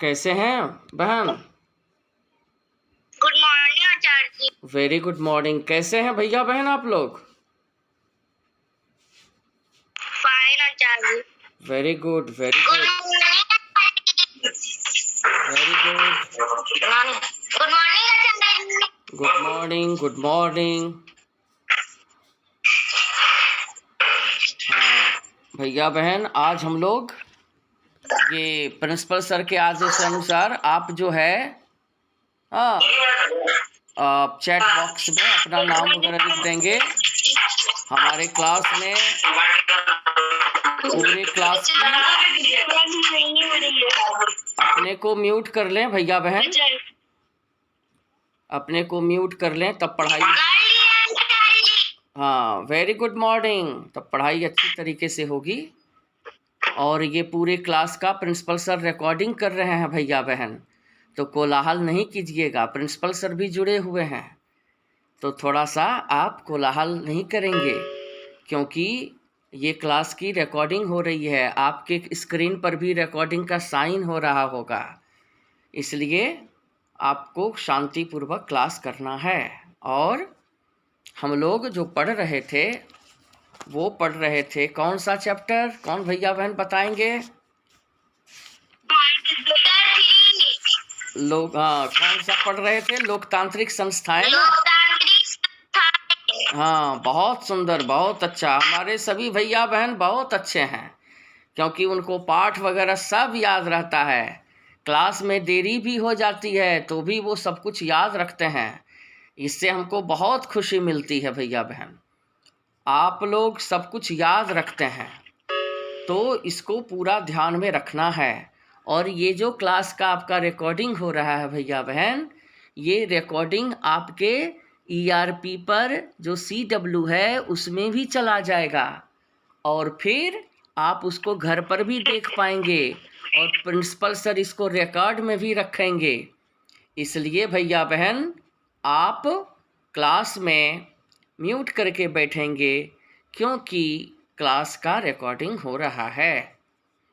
कैसे हैं बहन? Good morning Acharya ji. Very good morning. कैसे हैं भैया बहन आप लोग? Fine Acharya ji. Very good, very good, very good. Good morning Acharya ji. Good morning, good morning. हाँ भैया बहन, आज हम लोग ये प्रिंसिपल सर के आदेशानुसार आप जो है हाँ आप चैट बॉक्स में अपना नाम वगैरह लिख देंगे। हमारे क्लास में पूरे क्लास की अपने को म्यूट कर लें भैया बहन, अपने को म्यूट कर लें तब पढ़ाई। हाँ वेरी गुड मॉर्निंग, तब पढ़ाई अच्छी तरीके से होगी। और ये पूरे क्लास का प्रिंसिपल सर रिकॉर्डिंग कर रहे हैं भैया बहन, तो कोलाहल नहीं कीजिएगा। प्रिंसिपल सर भी जुड़े हुए हैं, तो थोड़ा सा आप कोलाहल नहीं करेंगे, क्योंकि ये क्लास की रिकॉर्डिंग हो रही है। आपके स्क्रीन पर भी रिकॉर्डिंग का साइन हो रहा होगा, इसलिए आपको शांतिपूर्वक क्लास करना है। और हम लोग जो पढ़ रहे थे वो पढ़ रहे थे कौन सा चैप्टर? कौन भैया बहन बताएंगे? लोग कौन सा पढ़ रहे थे? लोकतांत्रिक संस्थाएं ना? हाँ बहुत सुंदर, बहुत अच्छा। हमारे सभी भैया बहन बहुत अच्छे हैं, क्योंकि उनको पाठ वगैरह सब याद रहता है। क्लास में देरी भी हो जाती है तो भी वो सब कुछ याद रखते हैं। इससे हमको बहुत खुशी मिलती है भैया बहन। आप लोग सब कुछ याद रखते हैं, तो इसको पूरा ध्यान में रखना है। और ये जो क्लास का आपका रिकॉर्डिंग हो रहा है भैया बहन, ये रिकॉर्डिंग आपके ERP पर जो CW है उसमें भी चला जाएगा, और फिर आप उसको घर पर भी देख पाएंगे, और प्रिंसिपल सर इसको रिकॉर्ड में भी रखेंगे। इसलिए भैया बहन आप क्लास में म्यूट करके बैठेंगे, क्योंकि क्लास का रिकॉर्डिंग हो रहा है।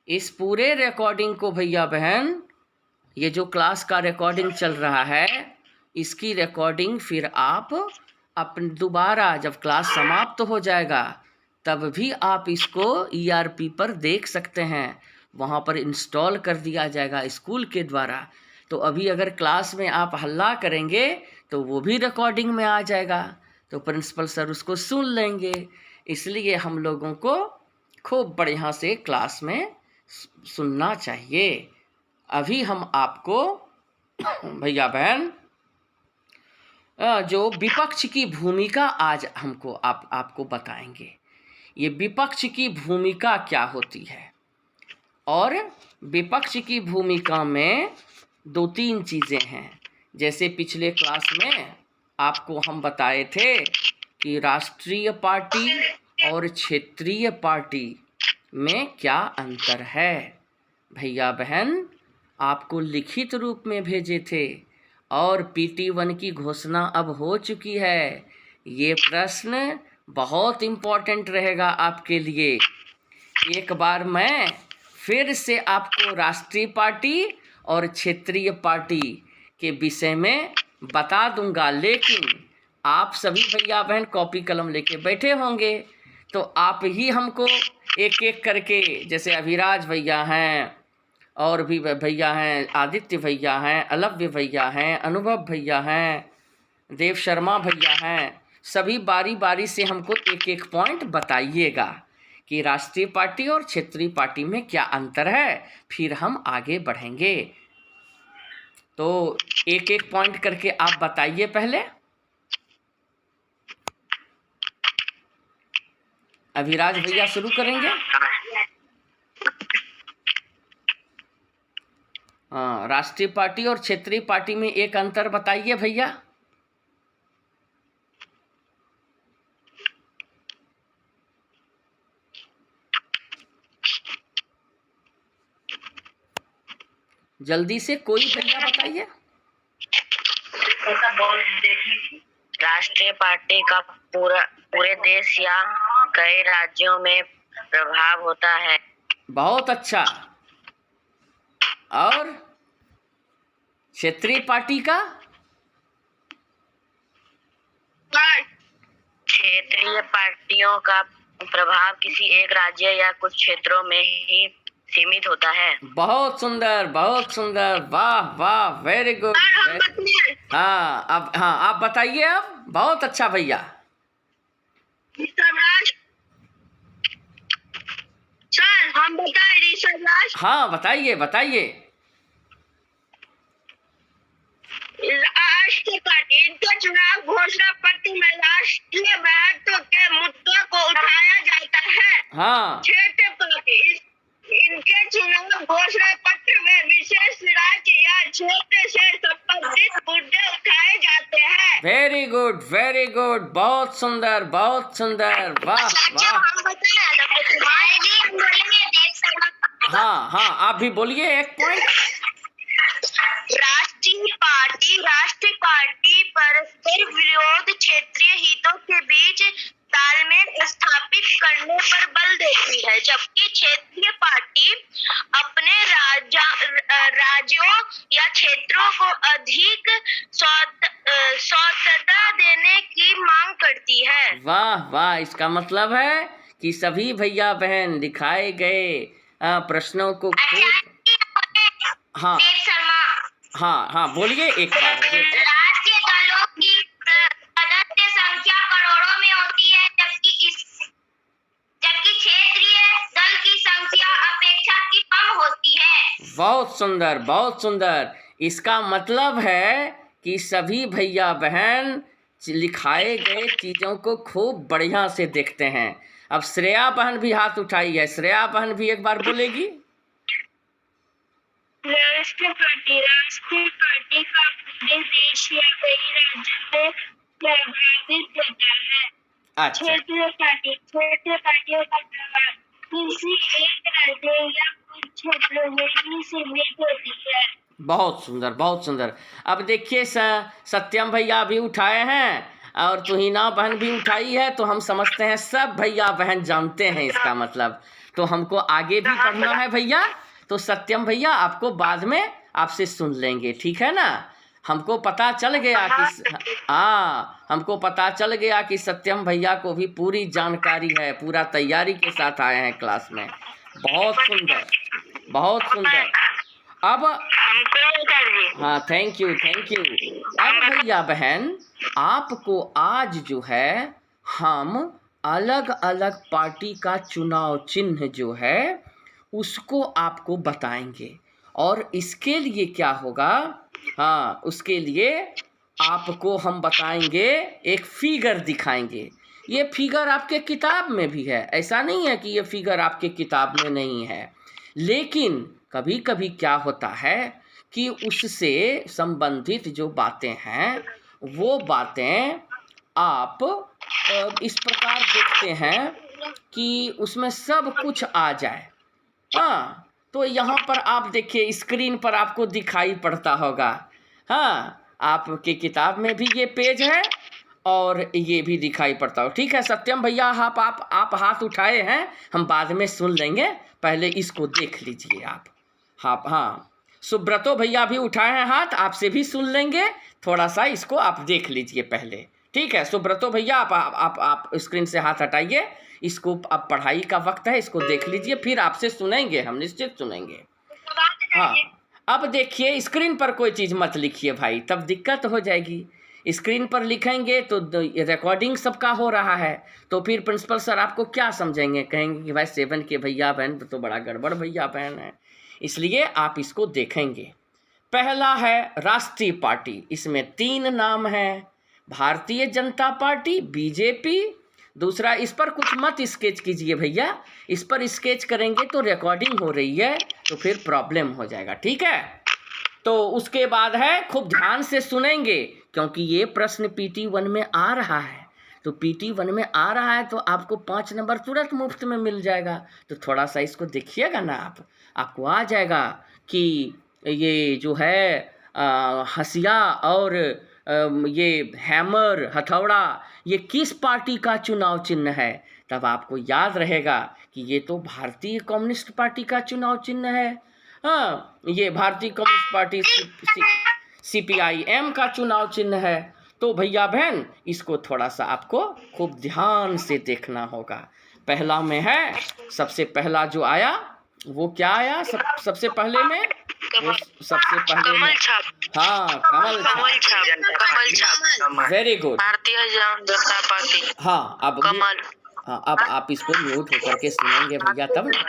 इस पूरे रिकॉर्डिंग को भैया बहन, ये जो क्लास का रिकॉर्डिंग चल रहा है, इसकी रिकॉर्डिंग फिर आप अपन दोबारा जब क्लास समाप्त हो जाएगा तब भी आप इसको ERP पर देख सकते हैं। वहाँ पर इंस्टॉल कर दिया जाएगा स्कूल के द्वारा। तो अभी अगर क्लास में आप हल्ला करेंगे तो वो भी रिकॉर्डिंग में आ जाएगा, तो प्रिंसिपल सर उसको सुन लेंगे। इसलिए हम लोगों को खूब बढ़िया से क्लास में सुनना चाहिए। अभी हम आपको भैया बहन जो विपक्ष की भूमिका आज हमको आपको बताएंगे। ये विपक्ष की भूमिका क्या होती है, और विपक्ष की भूमिका में 2-3 चीज़ें हैं। जैसे पिछले क्लास में आपको हम बताए थे कि राष्ट्रीय पार्टी और क्षेत्रीय पार्टी में क्या अंतर है। भैया बहन आपको लिखित रूप में भेजे थे, और PT1 की घोषणा अब हो चुकी है। ये प्रश्न बहुत इम्पोर्टेंट रहेगा आपके लिए। एक बार मैं फिर से आपको राष्ट्रीय पार्टी और क्षेत्रीय पार्टी के विषय में बता दूंगा, लेकिन आप सभी भैया बहन कॉपी कलम लेके बैठे होंगे, तो आप ही हमको एक एक करके, जैसे अभिराज भैया हैं, और भी भैया हैं, आदित्य भैया हैं, अलव्य भैया हैं, अनुभव भैया हैं, देव शर्मा भैया हैं, सभी बारी बारी से हमको एक एक पॉइंट बताइएगा कि राष्ट्रीय पार्टी और क्षेत्रीय पार्टी में क्या अंतर है, फिर हम आगे बढ़ेंगे। तो एक एक पॉइंट करके आप बताइए पहले। अभिराज भैया शुरू करेंगे। हाँ, राष्ट्रीय पार्टी और क्षेत्रीय पार्टी में एक अंतर बताइए भैया। जल्दी से कोई भैया बताइए। राष्ट्रीय पार्टी का पूरे देश या कई राज्यों में प्रभाव होता है। बहुत अच्छा। और क्षेत्रीय पार्टी का क्षेत्रीय पार्टियों का प्रभाव किसी एक राज्य या कुछ क्षेत्रों में ही सीमित होता है। बहुत सुंदर, बहुत सुंदर, वाह वाह, वेरी गुड। हाँ, अब हाँ आप बताइए अब। बहुत अच्छा भैया। सर हम बताए ऋषभराज। हाँ बताइए बताइए। राष्ट्रीय पार्टी इनके चुनाव घोषणा पत्र में राष्ट्रीय महत्व के मुद्दों को उठाया जाता है। हाँ क्षेत्रीय पार्टी इनके चुनाव घोषणा पत्र में विशेष राज्य या क्षेत्र से संबंधित मुद्दे उठाए जाते हैं। वेरी गुड, वेरी गुड, बहुत सुंदर, बहुत सुंदर, वाह वाह। हाँ हाँ आप भी बोलिए एक पॉइंट। राष्ट्रीय पार्टी परस्पर विरोध क्षेत्रीय हितों के बीच तालमेल स्थापित करने पर बल देती है, जबकि क्षेत्रीय पार्टी अपने राज्यों या क्षेत्रों को अधिक स्वतंत्रता देने की मांग करती है। वाह वाह, इसका मतलब है कि सभी भैया बहन दिखाए गए प्रश्नों को खूब। हाँ हाँ हाँ बोलिए एक बार। राष्ट्रीय दलों की सदस्य संख्या करोड़ों में होती है, जबकि क्षेत्रीय दल की संख्या अपेक्षाकृत कम होती है। बहुत सुंदर, बहुत सुंदर। इसका मतलब है कि सभी भैया बहन लिखाए गए चीज़ों को खूब बढ़िया से देखते हैं। अब श्रेया बहन भी हाथ उठाई है, श्रेया बहन भी एक बार बोलेगी। राष्ट्रीय पार्टी का पूरे देश या कई राज्यों में प्रभावित होता है। अच्छा, क्षेत्रीय पार्टियों का प्रभाव किसी एक राज्य या कुछ क्षेत्रों में ही सीमित होती है। बहुत सुंदर, बहुत सुंदर। अब देखिए सत्यम भैया भी उठाए हैं और तुहिना बहन भी उठाई है, तो हम समझते हैं सब भैया बहन जानते हैं इसका मतलब। तो हमको आगे भी पढ़ना है भैया, तो सत्यम भैया आपको बाद में आपसे सुन लेंगे, ठीक है ना। हमको पता चल गया कि हमको पता चल गया कि सत्यम भैया को भी पूरी जानकारी है, पूरा तैयारी के साथ आए हैं क्लास में। बहुत सुंदर, बहुत सुंदर। अब हाँ, थैंक यू, थैंक यू। अब भैया बहन आपको आज जो है हम अलग अलग पार्टी का चुनाव चिन्ह जो है उसको आपको बताएंगे, और इसके लिए क्या होगा, हाँ उसके लिए आपको हम बताएंगे, एक फिगर दिखाएंगे। ये फिगर आपके किताब में भी है, ऐसा नहीं है कि ये फिगर आपके किताब में नहीं है, लेकिन कभी कभी क्या होता है कि उससे संबंधित जो बातें हैं वो बातें आप इस प्रकार देखते हैं कि उसमें सब कुछ आ जाए। हाँ, तो यहाँ पर आप देखिए स्क्रीन पर आपको दिखाई पड़ता होगा। हाँ, आपकी किताब में भी ये पेज है और ये भी दिखाई पड़ता हो। ठीक है सत्यम भैया, आप हाथ उठाए हैं, हम बाद में सुन लेंगे, पहले इसको देख लीजिए आप। हाँ, सुब्रतो भैया भी उठाए हैं हाथ, आपसे भी सुन लेंगे, थोड़ा सा इसको आप देख लीजिए पहले। ठीक है सुब्रतो भैया, आप स्क्रीन से हाथ हटाइए, इसको अब पढ़ाई का वक्त है, इसको देख लीजिए, फिर आपसे सुनेंगे, हम निश्चित सुनेंगे। हाँ, अब देखिए स्क्रीन पर कोई चीज़ मत लिखिए भाई, तब दिक्कत हो जाएगी। स्क्रीन पर लिखेंगे तो रिकॉर्डिंग सबका हो रहा है, तो फिर प्रिंसिपल सर आपको क्या समझेंगे, कहेंगे कि भाई 7 के भैया बहन तो बड़ा गड़बड़ भैया बहन है। इसलिए आप इसको देखेंगे। पहला है राष्ट्रीय पार्टी, इसमें 3 नाम हैं, भारतीय जनता पार्टी, बीजेपी। दूसरा, इस पर कुछ मत स्केच कीजिए भैया, इस पर स्केच करेंगे तो रिकॉर्डिंग हो रही है तो फिर प्रॉब्लम हो जाएगा, ठीक है। तो उसके बाद है, खूब ध्यान से सुनेंगे क्योंकि ये प्रश्न PT1 में आ रहा है, तो PT1 में आ रहा है तो आपको 5 नंबर तुरंत मुफ्त में मिल जाएगा। तो थोड़ा सा इसको देखिएगा ना आपको आ जाएगा कि ये जो है हंसिया और ये हैमर हथौड़ा ये किस पार्टी का चुनाव चिन्ह है, तब आपको याद रहेगा कि ये तो भारतीय कम्युनिस्ट पार्टी का चुनाव चिन्ह है। हाँ, ये भारतीय कम्युनिस्ट पार्टी CPIM का चुनाव चिन्ह है। तो भैया बहन इसको थोड़ा सा आपको खूब ध्यान से देखना होगा। पहला में है, सबसे पहला जो आया वो क्या आया, सबसे पहले में वो सबसे पहले में, हाँ कमल छाप, very good, Bharatiya Janata party. हाँ अब आप इसको म्यूट होकर के सुनेंगे भैया तब ना।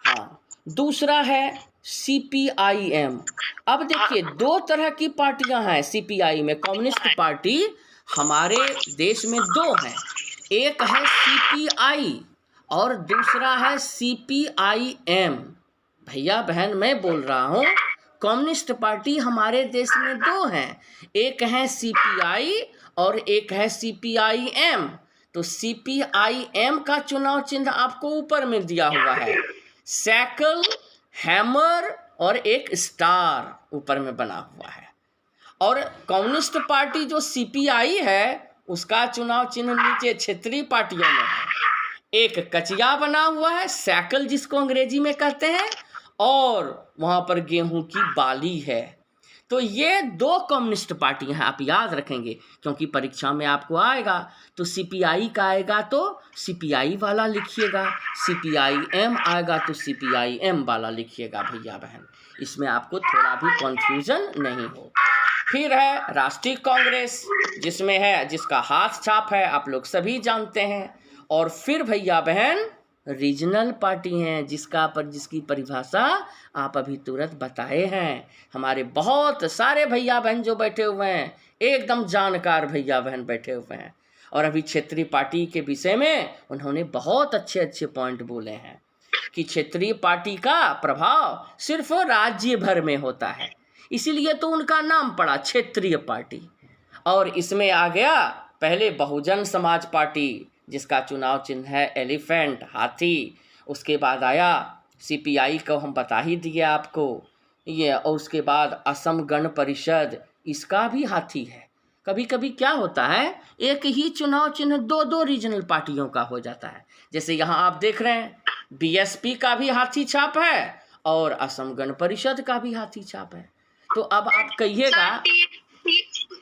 हाँ, दूसरा है CPIM। अब देखिए दो तरह की पार्टियां हैं CPI में, कम्युनिस्ट पार्टी हमारे देश में दो हैं, एक है CPI और दूसरा है CPIM। भैया बहन मैं बोल रहा हूँ कम्युनिस्ट पार्टी हमारे देश में दो हैं, एक है CPI और एक है CPIM। तो CPIM का चुनाव चिन्ह आपको ऊपर में दिया हुआ है, साइकिल, हैमर और एक स्टार ऊपर में बना हुआ है। और कम्युनिस्ट पार्टी जो CPI है उसका चुनाव चिन्ह नीचे क्षेत्रीय पार्टियों में है, एक कचिया बना हुआ है, साइकिल जिसको अंग्रेजी में कहते हैं, और वहाँ पर गेहूं की बाली है। तो ये दो कम्युनिस्ट पार्टियां हैं, आप याद रखेंगे क्योंकि परीक्षा में आपको आएगा। तो CPI का आएगा तो CPI वाला लिखिएगा, CPIM आएगा तो CPIM वाला लिखिएगा भैया बहन, इसमें आपको थोड़ा भी कन्फ्यूजन नहीं हो। फिर है राष्ट्रीय कांग्रेस, जिसमें है, जिसका हाथ छाप है, आप लोग सभी जानते हैं। और फिर भैया बहन रीजनल पार्टी हैं, जिसकी परिभाषा आप अभी तुरंत बताए हैं। हमारे बहुत सारे भैया बहन जो बैठे हुए हैं एकदम जानकार भैया बहन बैठे हुए हैं, और अभी क्षेत्रीय पार्टी के विषय में उन्होंने बहुत अच्छे अच्छे पॉइंट बोले हैं कि क्षेत्रीय पार्टी का प्रभाव सिर्फ राज्य भर में होता है, इसीलिए तो उनका नाम पड़ा क्षेत्रीय पार्टी। और इसमें आ गया पहले बहुजन समाज पार्टी, जिसका चुनाव चिन्ह है एलिफेंट, हाथी। उसके बाद आया CPI को हम बता ही दिए आपको ये, और उसके बाद असम गण परिषद, इसका भी हाथी है। कभी कभी क्या होता है एक ही चुनाव चिन्ह दो दो रीजनल पार्टियों का हो जाता है, जैसे यहाँ आप देख रहे हैं BSP का भी हाथी छाप है और असम गण परिषद का भी हाथी छाप है। तो अब आप कहिएगा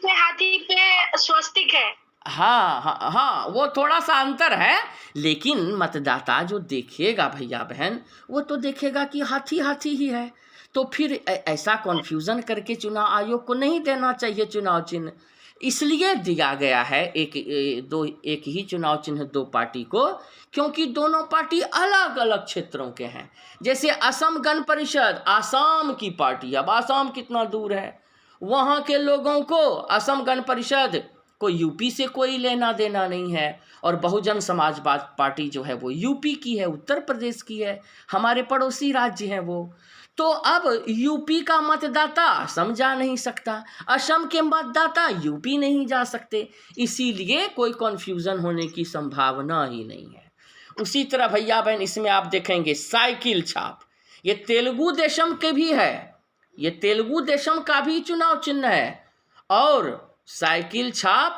हाथी पे स्वस्तिक है। हाँ हाँ हाँ, वो थोड़ा सा अंतर है, लेकिन मतदाता जो देखेगा भैया बहन वो तो देखेगा कि हाथी हाथी ही है। तो फिर ऐसा कन्फ्यूज़न करके चुनाव आयोग को नहीं देना चाहिए चुनाव चिन्ह, इसलिए दिया गया है एक ही चुनाव चिन्ह दो पार्टी को, क्योंकि दोनों पार्टी अलग अलग क्षेत्रों के हैं। जैसे असम गण परिषद आसाम की पार्टी, अब आसाम कितना दूर है, वहाँ के लोगों को असम गण परिषद को यूपी से कोई लेना देना नहीं है, और बहुजन समाजवाद पार्टी जो है वो यूपी की है, उत्तर प्रदेश की है, हमारे पड़ोसी राज्य हैं वो। तो अब यूपी का मतदाता असम जा नहीं सकता, असम के मतदाता यूपी नहीं जा सकते, इसीलिए कोई कन्फ्यूज़न होने की संभावना ही नहीं है। उसी तरह भैया बहन इसमें आप देखेंगे साइकिल छाप, ये तेलुगु देशम के भी है, ये तेलुगु देशम का भी चुनाव चिन्ह है। और साइकिल छाप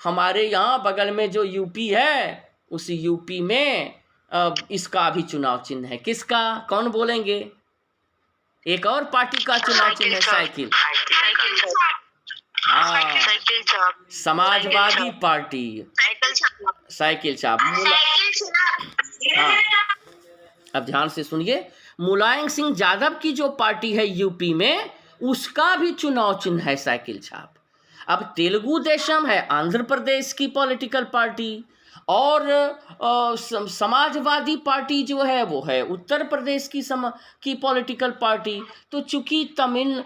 हमारे यहाँ बगल में जो यूपी है उस यूपी में इसका भी चुनाव चिन्ह है। किसका, कौन बोलेंगे? एक और पार्टी का चुनाव चिन्ह है साइकिल। हाँ, समाजवादी पार्टी साइकिल छाप। हाँ, अब ध्यान से सुनिए, मुलायम सिंह यादव की जो पार्टी है यूपी में उसका भी चुनाव चिन्ह है साइकिल छाप। अब तेलुगु देशम है आंध्र प्रदेश की पॉलिटिकल पार्टी, और समाजवादी पार्टी जो है वो है उत्तर प्रदेश की पॉलिटिकल पार्टी। तो चूंकि तमिल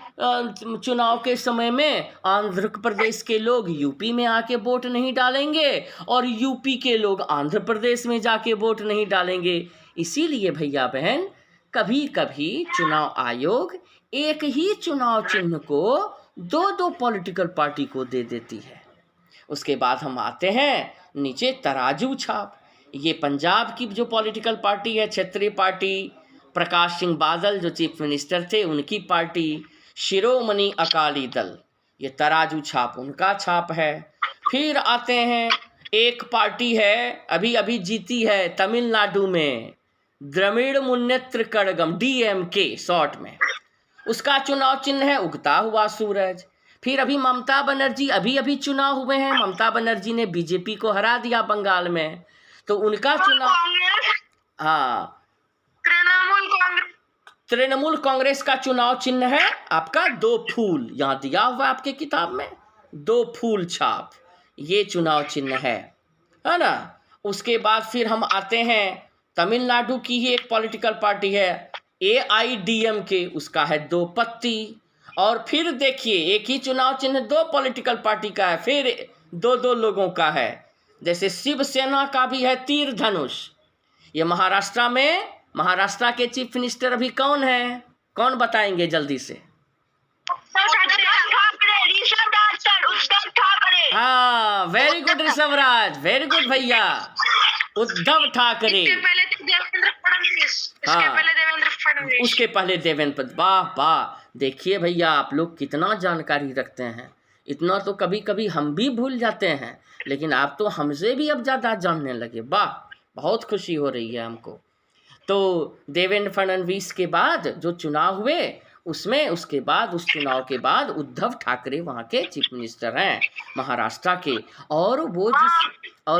चुनाव के समय में आंध्र प्रदेश के लोग यूपी में आके वोट नहीं डालेंगे और यूपी के लोग आंध्र प्रदेश में जाके वोट नहीं डालेंगे, इसीलिए भैया बहन कभी कभी चुनाव आयोग एक ही चुनाव चिन्ह को दो दो पॉलिटिकल पार्टी को दे देती है। उसके बाद हम आते हैं नीचे तराजू छाप, ये पंजाब की जो पॉलिटिकल पार्टी है, क्षेत्रीय पार्टी, प्रकाश सिंह बादल जो चीफ मिनिस्टर थे उनकी पार्टी, शिरोमणि अकाली दल, ये तराजू छाप उनका छाप है। फिर आते हैं एक पार्टी है अभी अभी जीती है तमिलनाडु में, द्रविड़ मुन्नेत्र कड़गम, DMK शॉर्ट में, उसका चुनाव चिन्ह है उगता हुआ सूरज। फिर अभी ममता बनर्जी अभी चुनाव हुए हैं, ममता बनर्जी ने बीजेपी को हरा दिया बंगाल में, तो उनका चुनाव, हाँ, तृणमूल कांग्रेस का चुनाव चिन्ह है आपका 2 फूल, यहाँ दिया हुआ है आपके किताब में 2 फूल छाप, ये चुनाव चिन्ह है ना। उसके बाद फिर हम आते हैं तमिलनाडु की ही एक पॉलिटिकल पार्टी है AIDMK, उसका है 2 पत्ती। और फिर देखिए एक ही चुनाव चिन्ह 2 पॉलिटिकल पार्टी का है, फिर 2 लोगों का है। जैसे शिवसेना का भी है तीर धनुष। ये महाराष्ट्र के चीफ मिनिस्टर अभी कौन है, कौन बताएंगे जल्दी से? हाँ, वेरी गुड ऋषभ राज, वेरी गुड भैया, उद्धव ठाकरे। उसके पहले देवेंद्र, वाह वाह, देखिए भैया आप लोग कितना जानकारी रखते हैं, इतना तो कभी कभी हम भी भूल जाते हैं, लेकिन आप तो हमसे भी अब ज़्यादा जानने लगे, वाह, बहुत खुशी हो रही है हमको। तो देवेंद्र फडणवीस के बाद जो चुनाव हुए उसमें, उसके बाद उस चुनाव के बाद उद्धव ठाकरे वहाँ के चीफ मिनिस्टर हैं महाराष्ट्र के, और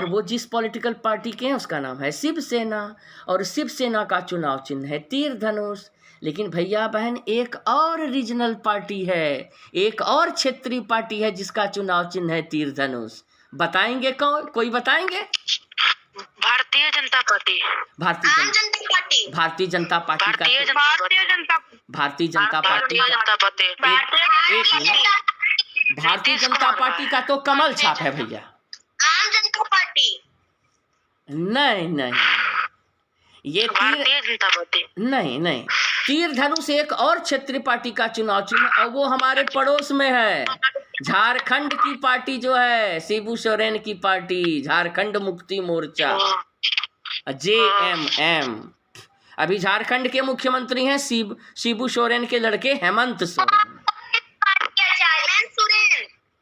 वो जिस पॉलिटिकल पार्टी के हैं उसका नाम है शिवसेना, और शिवसेना का चुनाव चिन्ह है तीर धनुष। लेकिन भैया बहन एक और रीजनल पार्टी है, एक और क्षेत्रीय पार्टी है जिसका चुनाव चिन्ह है तीर धनुष, बताएंगे कौन? कोई बताएंगे? भारतीय जनता पार्टी का भारतीय जनता पार्टी, एक मिनट, भारतीय जनता पार्टी का तो कमल छाप है भैया। आम जनता पार्टी नहीं, ये भारतीय जनता पार्टी नहीं, तीर धनुष एक और क्षेत्रीय पार्टी का चुनाव चिन्ह, और वो हमारे पड़ोस में है, झारखंड की पार्टी जो है, शिबू सोरेन की पार्टी, झारखंड मुक्ति मोर्चा, JMM। अभी झारखंड के मुख्यमंत्री हैं शिबू सोरेन के लड़के हेमंत सोरेन।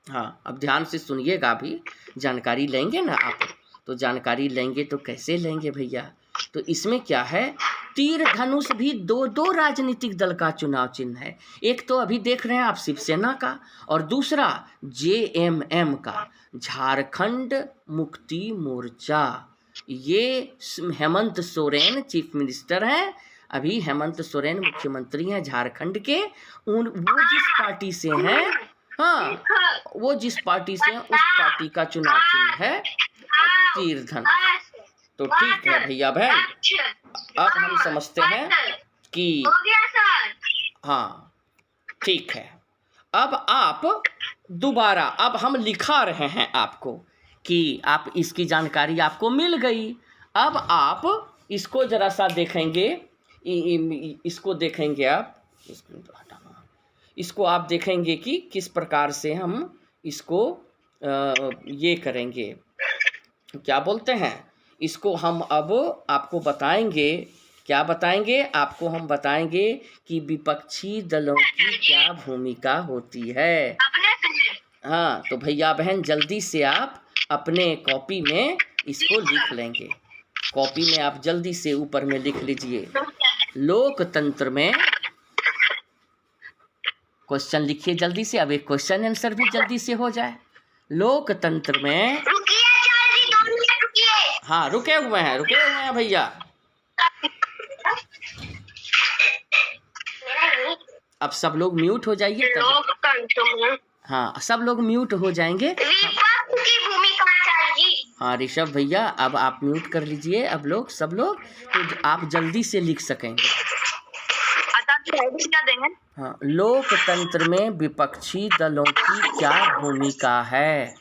हाँ, अब ध्यान से सुनिएगा, अभी जानकारी लेंगे ना आप, तो जानकारी लेंगे तो कैसे लेंगे भैया? तो इसमें क्या है, तीर धनुष भी 2 राजनीतिक दल का चुनाव चिन्ह है। एक तो अभी देख रहे हैं आप शिवसेना का, और दूसरा JMM का, झारखंड मुक्ति मोर्चा। ये हेमंत सोरेन चीफ मिनिस्टर हैं, अभी हेमंत सोरेन मुख्यमंत्री हैं झारखंड के। वो जिस पार्टी से हैं, हाँ, वो जिस पार्टी से हैं उस पार्टी का चुनाव चिन्ह है तीर धनुष। तो ठीक है भैया बहन, अब हम समझते हैं कि हाँ ठीक है। अब आप दोबारा, अब हम लिखा रहे हैं आपको कि आप इसकी जानकारी आपको मिल गई। अब आप इसको जरा सा देखेंगे, इसको देखेंगे आप, इसको आप देखेंगे कि किस प्रकार से हम इसको ये करेंगे, क्या बोलते हैं इसको, हम अब आपको बताएंगे, क्या बताएंगे आपको? हम बताएंगे कि विपक्षी दलों की क्या भूमिका होती है। हाँ, तो भैया बहन जल्दी से आप अपने कॉपी में इसको लिख लेंगे, कॉपी में आप जल्दी से ऊपर में लिख लीजिए, लोकतंत्र में, क्वेश्चन लिखिए जल्दी से। अब एक क्वेश्चन आंसर भी जल्दी से हो जाए। लोकतंत्र में, हाँ रुके हुए हैं भैया, अब सब लोग म्यूट हो जाइए तब। हाँ, सब लोग म्यूट हो जाएंगे। हाँ ऋषभ भैया, अब आप म्यूट कर लीजिए, अब लोग सब लोग, तो आप जल्दी से लिख सकेंगे। हाँ, लोकतंत्र में विपक्षी दलों की क्या भूमिका है?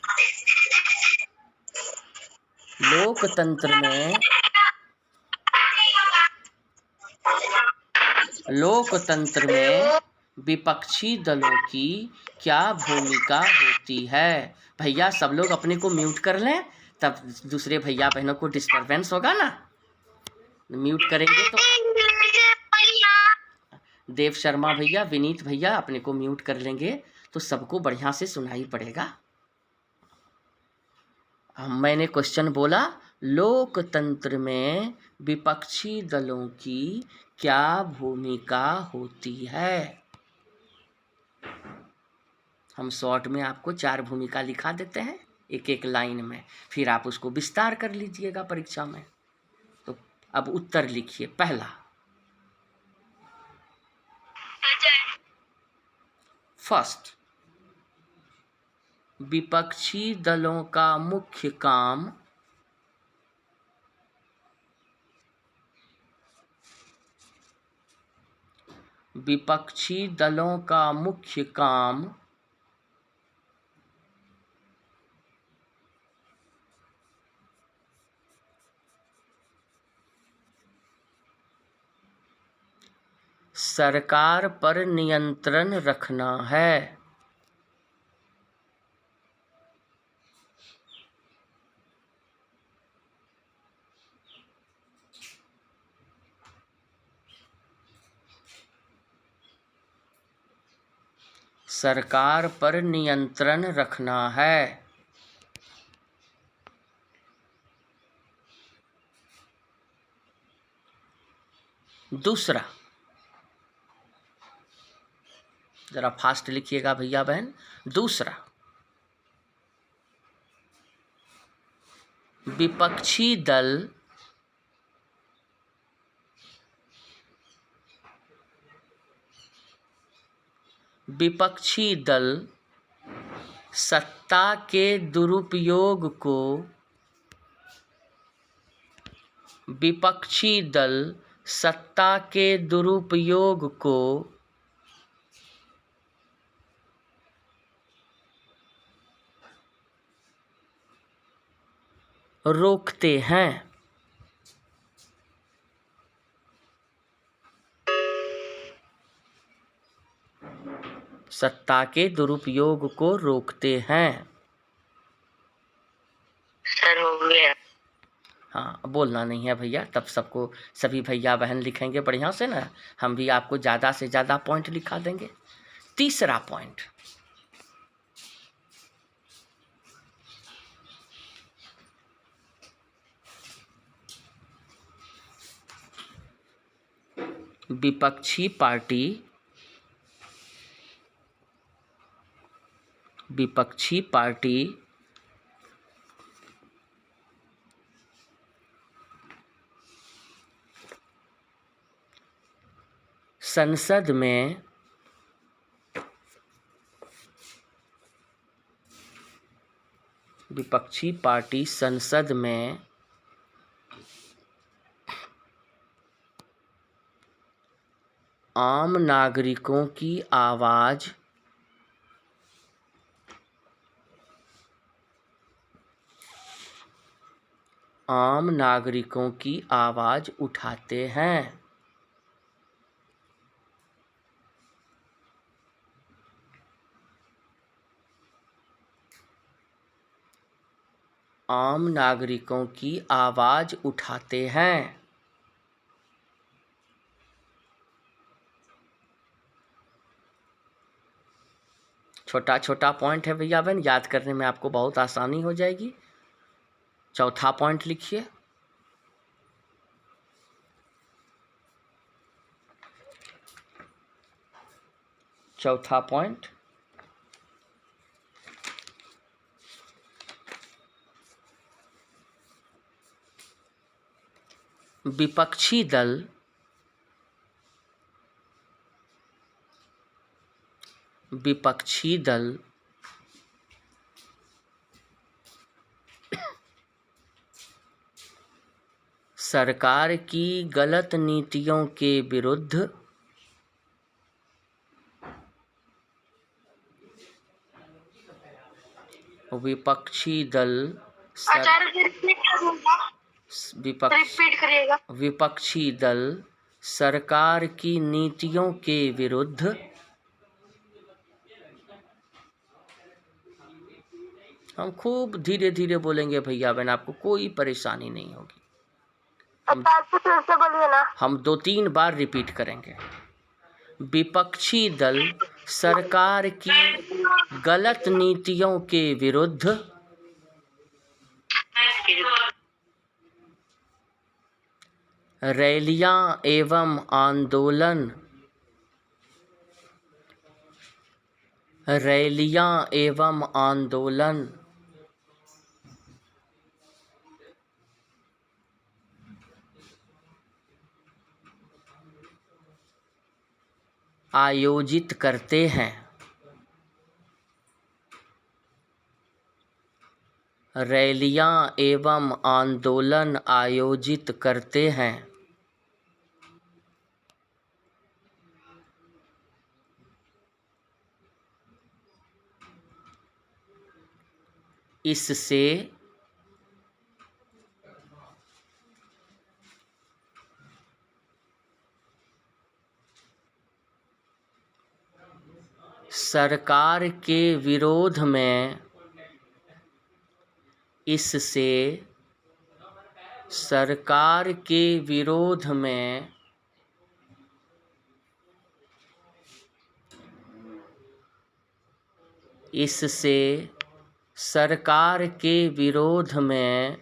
लोकतंत्र में विपक्षी दलों की क्या भूमिका होती है? भैया सब लोग अपने को म्यूट कर लें, तब दूसरे भैया बहनों को डिस्टरबेंस होगा ना, म्यूट करेंगे तो। देव शर्मा भैया, विनीत भैया अपने को म्यूट कर लेंगे तो सबको बढ़िया से सुनाई पड़ेगा। मैंने क्वेश्चन बोला, लोकतंत्र में विपक्षी दलों की क्या भूमिका होती है? हम शॉर्ट में आपको 4 भूमिका लिखा देते हैं एक एक लाइन में, फिर आप उसको विस्तार कर लीजिएगा परीक्षा में। तो अब उत्तर लिखिए। पहला, फर्स्ट, विपक्षी दलों का मुख्य काम सरकार पर नियंत्रण रखना है। सरकार पर नियंत्रण रखना है। दूसरा, जरा फास्ट लिखिएगा भैया बहन। दूसरा, विपक्षी दल सत्ता के दुरुपयोग को रोकते हैं। सत्ता के दुरुपयोग को रोकते हैं। सर हो गया। हाँ, बोलना नहीं है भैया, तब सबको सभी भैया बहन लिखेंगे बढ़िया से ना, हम भी आपको ज़्यादा से ज़्यादा पॉइंट लिखा देंगे। तीसरा पॉइंट, विपक्षी पार्टी संसद में आम नागरिकों की आवाज उठाते हैं। आम नागरिकों की आवाज उठाते हैं। छोटा छोटा पॉइंट है भैया बहन, याद करने में आपको बहुत आसानी हो जाएगी। चौथा पॉइंट लिखिए। चौथा पॉइंट, विपक्षी दल सरकार की गलत नीतियों के विरुद्ध विपक्षी दल सरकार की नीतियों के विरुद्ध हम खूब धीरे धीरे बोलेंगे भैया बहन, आपको कोई परेशानी नहीं होगी। हम 2-3 बार रिपीट करेंगे। विपक्षी दल सरकार की गलत नीतियों के विरुद्ध रैलियां एवं आंदोलन रैलियां एवं आंदोलन आयोजित करते हैं। रैलियां एवं आंदोलन आयोजित करते हैं। इससे सरकार के विरोध में इससे सरकार के विरोध में इससे सरकार के विरोध में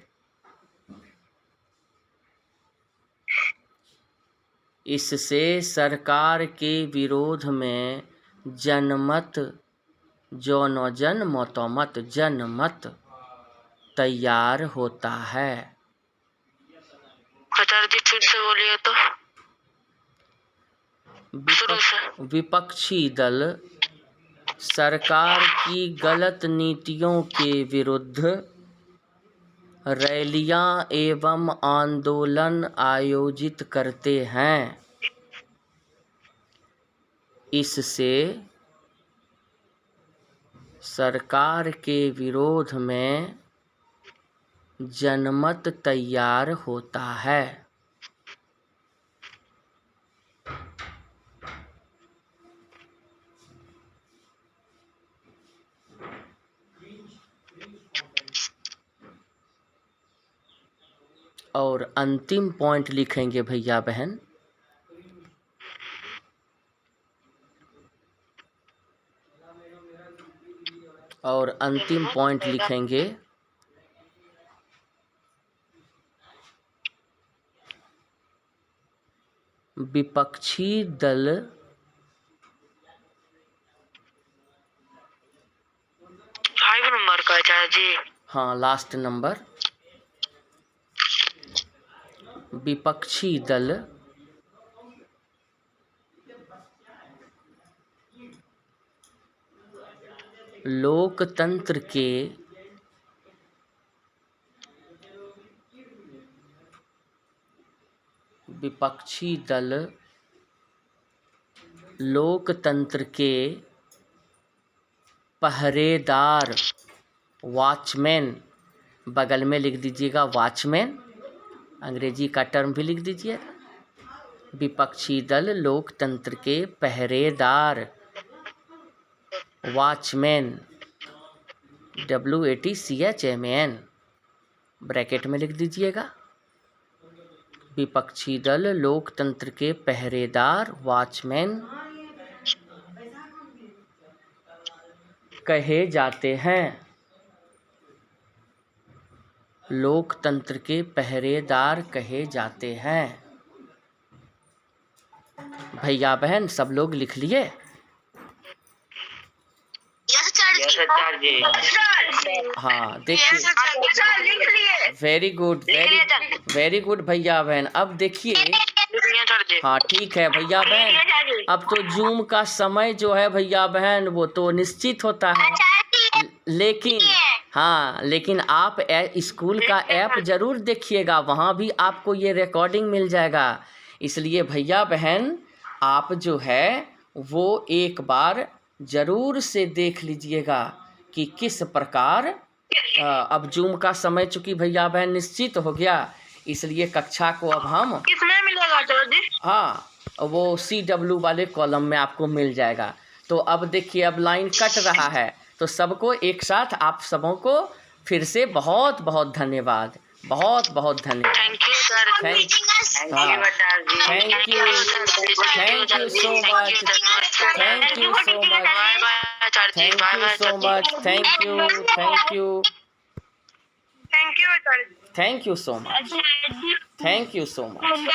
इससे सरकार के विरोध में जनमत जनमत तैयार होता है। आचार्य जी फिर से बोलिए तो। विपक्षी दल सरकार की गलत नीतियों के विरुद्ध रैलियां एवं आंदोलन आयोजित करते हैं। इससे सरकार के विरोध में जनमत तैयार होता है। और अंतिम पॉइंट लिखेंगे भैया बहन, और अंतिम पॉइंट लिखेंगे विपक्षी दल फाइव नंबर का आचार्य जी। हाँ, लास्ट नंबर। विपक्षी दल लोकतंत्र के विपक्षी दल लोकतंत्र के पहरेदार वॉचमैन, बगल में लिख दीजिएगा वॉचमैन, अंग्रेजी का टर्म भी लिख दीजिए। विपक्षी दल लोकतंत्र के पहरेदार वॉचमैन WATCHMAN ब्रैकेट में लिख दीजिएगा। विपक्षी दल लोकतंत्र के पहरेदार वॉचमैन कहे जाते हैं। लोकतंत्र के पहरेदार कहे जाते हैं। भैया बहन सब लोग लिख लिए? हाँ, देखिए, वेरी गुड, वेरी गुड भैया बहन। अब देखिए, हाँ ठीक है भैया बहन, अब तो जूम का समय जो है भैया बहन वो तो निश्चित होता है, लेकिन आप स्कूल का ऐप जरूर देखिएगा, वहाँ भी आपको ये रिकॉर्डिंग मिल जाएगा। इसलिए भैया बहन आप जो है वो एक बार ज़रूर से देख लीजिएगा कि किस प्रकार अब जूम का समय चूँकि भैया बहन निश्चित हो गया, इसलिए कक्षा को अब हम किसमें मिलेगा जी? हाँ, वो CW वाले कॉलम में आपको मिल जाएगा। तो अब देखिए, अब लाइन कट रहा है, तो सबको एक साथ आप सबों को फिर से बहुत बहुत धन्यवाद, बहुत बहुत धन्यवाद। Thank you sir. Thank you so much, thank you so much, thank you so much, thank you so much.